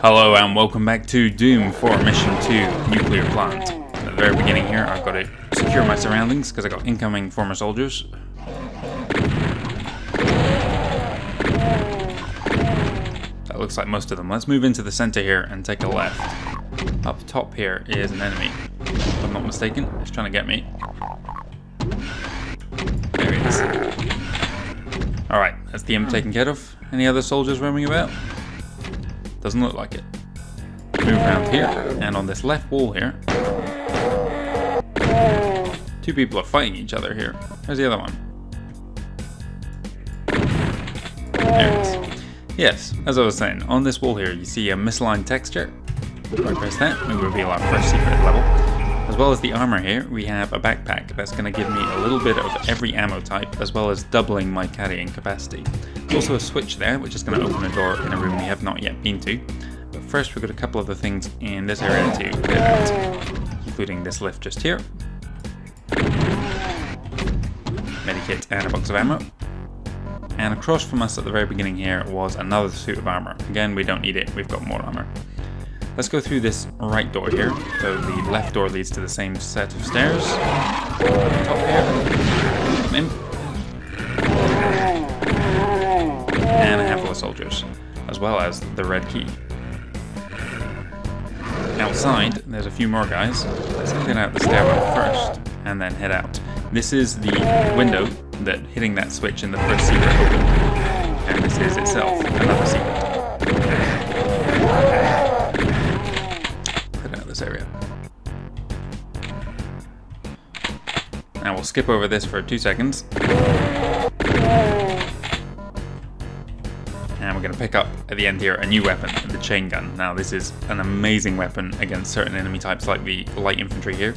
Hello and welcome back to Doom for Mission 2, Nuclear Plant. At the very beginning here, I've got to secure my surroundings because I got incoming former soldiers. That looks like most of them. Let's move into the center here and take a left. Up top here is an enemy, if I'm not mistaken. He's trying to get me. There he is. Alright, that's the imp taken care of. Any other soldiers roaming about? Doesn't look like it. Move around here, and on this left wall here, two people are fighting each other here. Where's the other one? There it is. Yes, as I was saying, on this wall here you see a misaligned texture. If I press that, we reveal our first secret level. As well as the armor here, we have a backpack that's going to give me a little bit of every ammo type, as well as doubling my carrying capacity. There's also a switch there, which is going to open a door in a room we have not yet been to. But first we've got a couple of the things in this area to get out, including this lift just here. Medikit and a box of ammo. And across from us at the very beginning here was another suit of armor. Again, we don't need it, we've got more armor. Let's go through this right door here. So the left door leads to the same set of stairs. Top here. In. And a handful of soldiers, as well as the red key. Outside, there's a few more guys. Let's clear out the stairwell first, and then head out. This is the window that hitting that switch in the first secret opened. And this is itself another secret. This area. Now we'll skip over this for 2 seconds. And we're going to pick up at the end here a new weapon, the chain gun. Now this is an amazing weapon against certain enemy types like the light infantry here.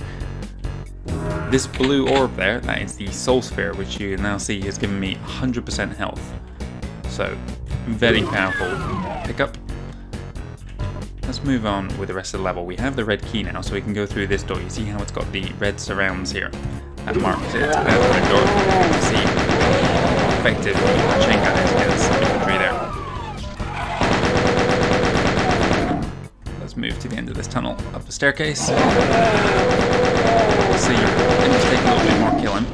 This blue orb there, that is the soul sphere, which you now see has given me 100% health. So very powerful pickup. Let's move on with the rest of the level. We have the red key now, so we can go through this door. You see how it's got the red surrounds here. That marks it as the red door. You can see how effective the chain gun is against infantry there. Let's move to the end of this tunnel, up the staircase. See, let's take a little bit more killing.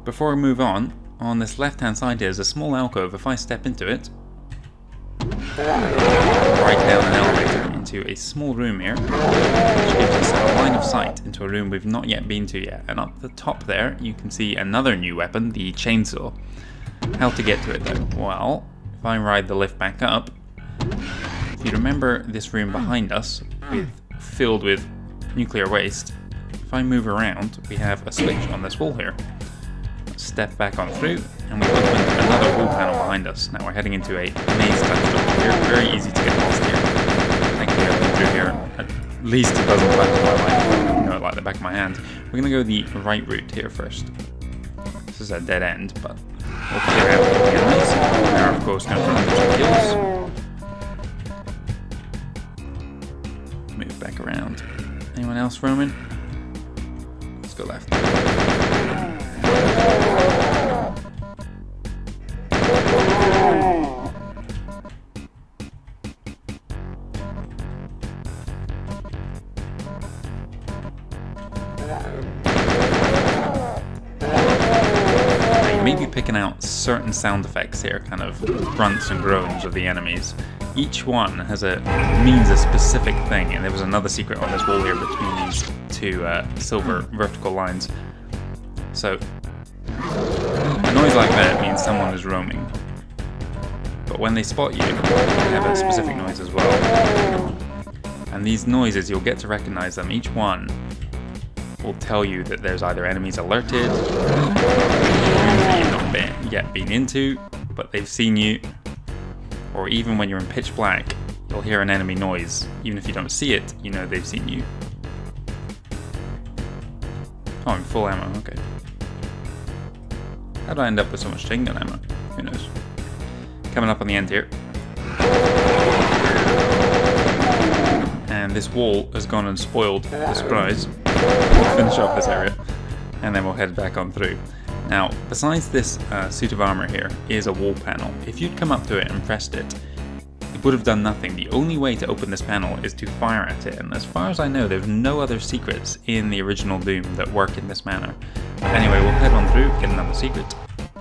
Before we move on this left-hand side here is a small alcove. If I step into it, right down an elevator into a small room here, which gives us a line of sight into a room we've not yet been to yet. And up the top there, you can see another new weapon, the chainsaw. How to get to it though? Well, if I ride the lift back up, if you remember this room behind us, filled with nuclear waste, if I move around, we have a switch on this wall here. Step back on through, and we open another wall panel behind us. Now we're heading into a maze type structure here. Very easy to get lost here. Thankfully I've been through here at least a dozen times in my life. You know it like the back of my hand. We're going to go the right route here first. This is a dead end, but we'll clear out the enemies. We are of course going for 100 kills. Move back around. Anyone else roaming? Let's go left. Maybe picking out certain sound effects here, kind of grunts and groans of the enemies. Each one means a specific thing, and there was another secret on this wall here between these two silver vertical lines. So a noise like that means someone is roaming. But when they spot you, they have a specific noise as well. And these noises, you'll get to recognize them. Each one will tell you that there's either enemies alerted, rooms that you've not yet been into, but they've seen you, or even when you're in pitch black, you'll hear an enemy noise. Even if you don't see it, you know they've seen you. Oh, I'm full ammo, okay. How did I end up with so much chain gun ammo? Who knows? Coming up on the end here. And this wall has gone and spoiled the surprise. We'll finish off this area, and then we'll head back on through. Now, besides this suit of armor here is a wall panel. If you'd come up to it and pressed it, would have done nothing. The only way to open this panel is to fire at it, and as far as I know, there's no other secrets in the original Doom that work in this manner. But anyway, we'll head on through, get another secret,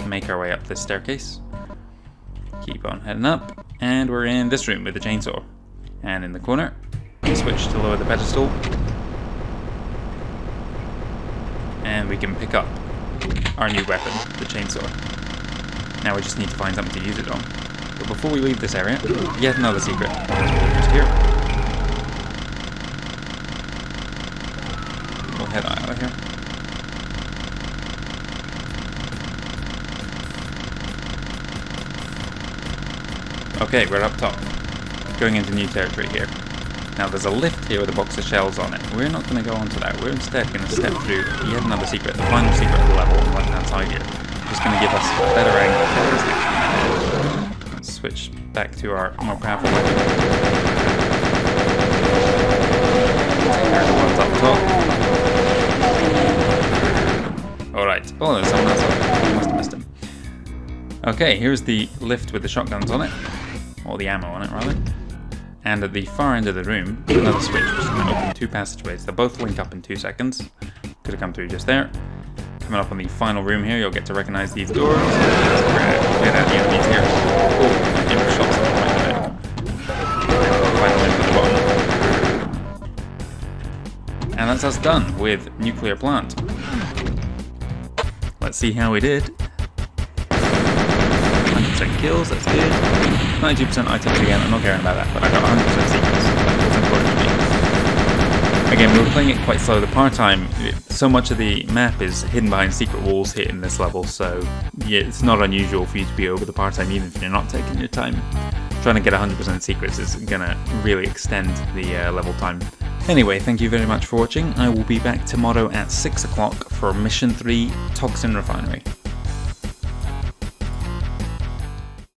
make our way up this staircase, keep on heading up, and we're in this room with the chainsaw. And in the corner, we switch to lower the pedestal, and we can pick up our new weapon, the chainsaw. Now we just need to find something to use it on. But before we leave this area, yet another secret. Just here. We'll head out of here. Okay, we're up top. Going into new territory here. Now there's a lift here with a box of shells on it. We're not going to go onto that. We're instead going to step through yet another secret, the final secret of the level on the left hand side here. Just going to give us a better angle for this section. Let's switch back to our more powerful weapon. There's the ones up top. Alright. Oh, there's someone else up there. I must have missed him. Okay, here's the lift with the shotguns on it. Or the ammo on it, rather. And at the far end of the room, another switch, which is going to open two passageways. They'll both link up in 2 seconds. Could have come through just there. Coming up on the final room here, you'll get to recognize these doors. Clear out the enemies here. Oh, I gave a shot someone right there. Final end at the bottom. And that's us done with Nuclear Plant. Let's see how we did. 100% kills, that's good. 92% items again, I'm not caring about that, but I got 100% secrets. That's important to me. Again, we were playing it quite slow. The power time, so much of the map is hidden behind secret walls here in this level, so yeah, it's not unusual for you to be over the power time even if you're not taking your time. Trying to get 100% secrets is gonna really extend the level time. Anyway, thank you very much for watching. I will be back tomorrow at 6 o'clock for Mission 3, Toxin Refinery.